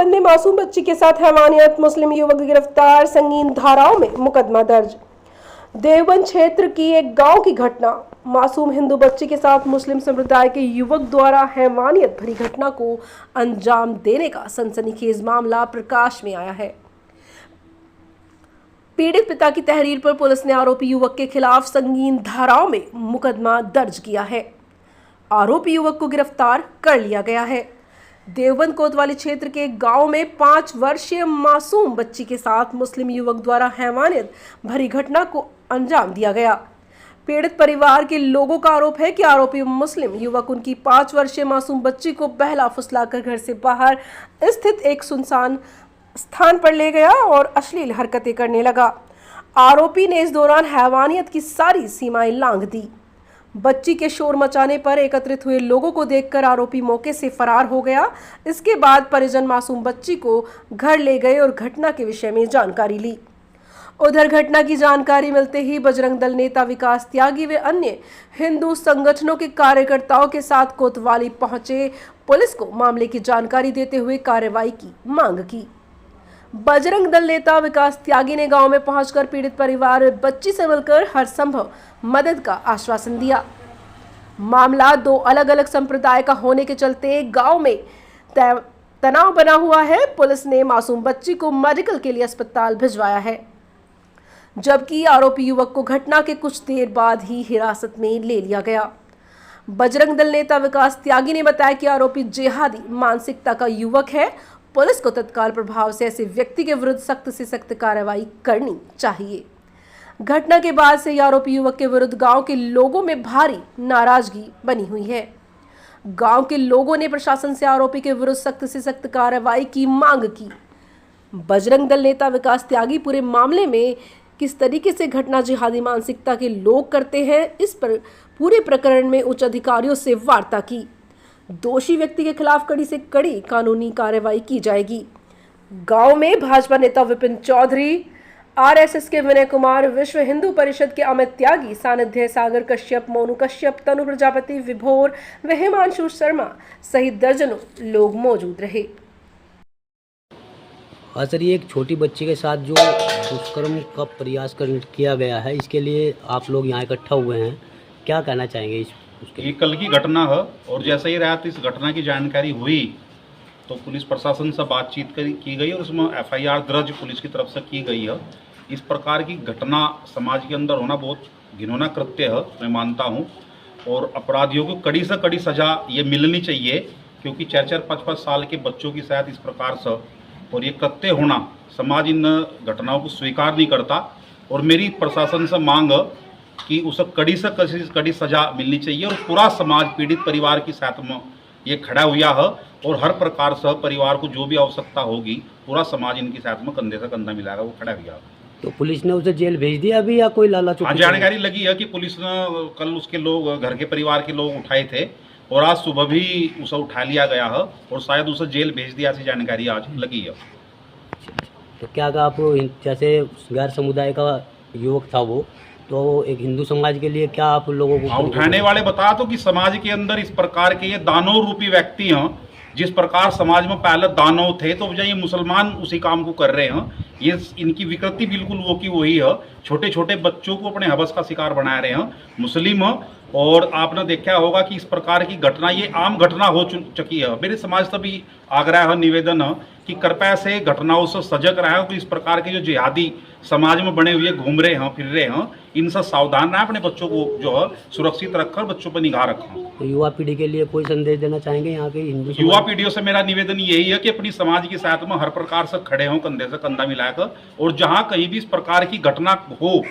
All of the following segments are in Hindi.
देवबंद में मासूम बच्ची के साथ हैवानियत, मुस्लिम युवक गिरफ्तार, संगीन धाराओं में मुकदमा दर्ज। देवबंद क्षेत्र की एक गांव की घटना। मासूम हिंदू बच्ची के साथ मुस्लिम संप्रदाय के युवक द्वारा हैवानियत भरी घटना को अंजाम देने का सनसनीखेज मामला प्रकाश में आया है। पीड़ित पिता की तहरीर पर पुलिस ने आरोपी युवक के खिलाफ संगीन धाराओं में मुकदमा दर्ज किया है। आरोपी युवक को गिरफ्तार कर लिया गया है। देवबंद कोतवाली क्षेत्र के गांव में 5 वर्षीय मासूम बच्ची के साथ मुस्लिम युवक द्वारा हैवानियत भरी घटना को अंजाम दिया गया। पीड़ित परिवार के लोगों का आरोप है कि आरोपी मुस्लिम युवक उनकी 5 वर्षीय मासूम बच्ची को बहला फुसलाकर घर से बाहर स्थित एक सुनसान स्थान पर ले गया और अश्लील हरकतें करने लगा। आरोपी ने इस दौरान हैवानियत की सारी सीमाएं लांघ दी। बच्ची के शोर मचाने पर एकत्रित हुए लोगों को देखकर आरोपी मौके से फरार हो गया। इसके बाद परिजन मासूम बच्ची को घर ले गए और घटना के विषय में जानकारी ली। उधर घटना की जानकारी मिलते ही बजरंग दल नेता विकास त्यागी व अन्य हिंदू संगठनों के कार्यकर्ताओं के साथ कोतवाली पहुंचे। पुलिस को मामले की जानकारी देते हुए कार्रवाई की मांग की। बजरंग दल नेता विकास त्यागी ने गांव में पहुंचकर पीड़ित परिवार बच्ची से मिलकर हर संभव मदद का आश्वासन दिया। मामला 2 अलग अलग संप्रदाय का होने के चलते गांव में तनाव बना हुआ है। पुलिस ने मासूम बच्ची को मेडिकल के लिए अस्पताल भिजवाया है, जबकि आरोपी युवक को घटना के कुछ देर बाद ही हिरासत में ले लिया गया। बजरंग दल नेता विकास त्यागी ने बताया कि आरोपी जिहादी मानसिकता का युवक है। पुलिस को तत्काल प्रभाव से ऐसे व्यक्ति के विरुद्ध सख्त से सख्त कार्रवाई करनी चाहिए। घटना के बाद से आरोपी युवक के विरुद्ध गांव के लोगों में भारी नाराजगी बनी हुई है। गांव के लोगों ने प्रशासन से आरोपी के विरुद्ध सख्त से सख्त कार्रवाई की मांग की। बजरंग दल नेता विकास त्यागी पूरे मामले में किस तरीके से घटना जिहादी मानसिकता के लोग करते हैं, इस पर पूरे प्रकरण में उच्च अधिकारियों से वार्ता की। दोषी व्यक्ति के खिलाफ कड़ी से कड़ी कानूनी कार्रवाई की जाएगी। गांव में भाजपा नेता विपिन चौधरी, आरएसएस के विनय कुमार, विश्व हिंदू परिषद के अमित त्यागी, सानिध्य सागर कश्यप, मोनू कश्यप, तनु प्रजापति, विभोर व हिमांशु शर्मा सहित दर्जनों लोग मौजूद रहे। हाँ सर, ये एक छोटी बच्ची के साथ जो दुष्कर्म का प्रयास किया गया है, इसके लिए आप लोग यहाँ इकट्ठा हुए हैं, क्या कहना चाहेंगे? ये कल की घटना है और जैसे ही रात इस घटना की जानकारी हुई तो पुलिस प्रशासन से बातचीत की गई और उसमें एफआईआर दर्ज पुलिस की तरफ से की गई है। इस प्रकार की घटना समाज के अंदर होना बहुत घिनौना कृत्य है, मैं मानता हूँ, और अपराधियों को कड़ी से कड़ी सजा ये मिलनी चाहिए, क्योंकि 4-4, 5-5 साल के बच्चों की शायद इस प्रकार से और ये कृत्य होना, समाज इन घटनाओं को स्वीकार नहीं करता। और मेरी प्रशासन से मांग कि उसे कड़ी से कड़ी सजा मिलनी चाहिए और पूरा समाज पीड़ित परिवार के साथ में ये खड़ा हुआ है और हर प्रकार से परिवार को जो भी आवश्यकता होगी पूरा समाज इनके साथ में कंधे से कंधा मिलाकर वो खड़ा हुआ है। तो पुलिस ने उसे जेल भेज दिया अभी या कोई लालच? जानकारी लगी है कि पुलिस ने कल उसके लोग, घर के परिवार के लोग उठाए थे और आज सुबह भी उसे उठा लिया गया है और शायद उसे जेल भेज दिया, ऐसी जानकारी आज लगी है। तो क्या आप, जैसे गैर समुदाय का युवक था वो, तो एक हिंदू समाज के लिए क्या आप लोगों को उठाने वाले बता तो कि समाज के अंदर इस प्रकार के ये दानव रूपी व्यक्ति हैं, जिस प्रकार समाज में पहले दानव थे तो ये मुसलमान उसी काम को कर रहे हैं। ये इनकी विकृति बिल्कुल वो की वही है, छोटे छोटे बच्चों को अपने हवस का शिकार बना रहे हैं मुस्लिम। और आपने देखा होगा कि इस प्रकार की घटना ये आम घटना हो चुकी है। मेरे समाज से भी आग्रह है, निवेदन है कि कृपया से घटनाओं से सजग रहे, कि इस प्रकार के जो जिहादी समाज में बने हुए घूम रहे हैं, फिर रहे हैं, इनसे सावधान रहें, अपने बच्चों को जो है सुरक्षित रखकर बच्चों पर निगाह रखें। तो युवा पीढ़ी के लिए कोई संदेश देना चाहेंगे यहाँ के हिंदू युवा पीढ़ियों से मेरा निवेदन यही है कि अपनी समाज के साथ में हर प्रकार से खड़े हों, कंधे से कंधा मिलाकर, और जहाँ कहीं भी इस प्रकार की घटना हो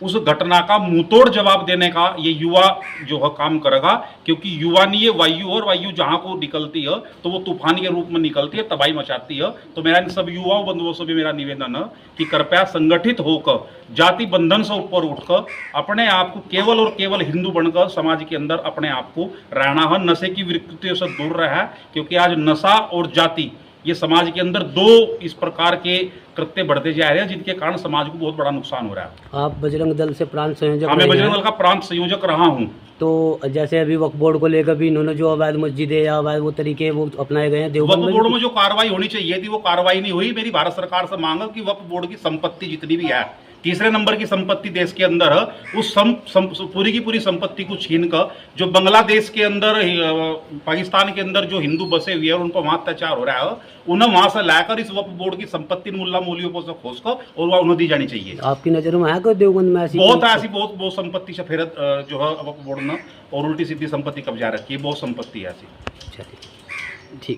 उस घटना का मुंहतोड़ जवाब देने का ये युवा जो है काम करेगा, क्योंकि युवा नहीं है वायु, और वायु जहाँ को निकलती है तो वो तूफान के रूप में निकलती है, तबाही मचाती है। तो मेरा इन सब युवाओं बंधुओं से भी मेरा निवेदन है कि कृपया संगठित होकर, जाति बंधन से ऊपर उठकर अपने आप को केवल और केवल हिंदू बनकर समाज के अंदर अपने आप को रहना है, नशे की विकृतियों से दूर रहा, क्योंकि आज नशा और जाति ये समाज के अंदर 2 इस प्रकार के कृत्य बढ़ते जा रहे हैं, जिनके कारण समाज को बहुत बड़ा नुकसान हो रहा है। आप बजरंग दल से प्रांत संयोजक? मैं बजरंग दल का प्रांत संयोजक रहा हूँ। तो जैसे अभी वक्फ बोर्ड को लेकर भी इन्होंने जो अवैध मस्जिदें या अवैध वो तरीके वो अपनाए गए हैं वक्फ देवबंद बोर्ड में में जो कार्रवाई होनी चाहिए थी वो कार्रवाई नहीं हुई। मेरी भारत सरकार से मांग है कि वक्फ बोर्ड की संपत्ति जितनी भी है, तीसरे नंबर की संपत्ति देश के अंदर है, उस पूरी की पूरी संपत्ति को छीन कर जो बांग्लादेश के अंदर, पाकिस्तान के अंदर जो हिंदू बसे हुए हैं और उन पर वहां अत्याचार हो रहा है, उन्हें वहां से लाकर इस वक्फ बोर्ड की संपत्ति मुल्ला मौलियों पर से खोज कर और वह उन्हें दी जानी चाहिए। आपकी नजर में है कोई देवबंद में ऐसी बहुत ऐसी बहुत संपत्ति सफेरत जो है वक्फ बोर्ड ने और उल्टी सीधी संपत्ति कब्जा रखी है, बहुत संपत्ति है ऐसी। अच्छा, ठीक।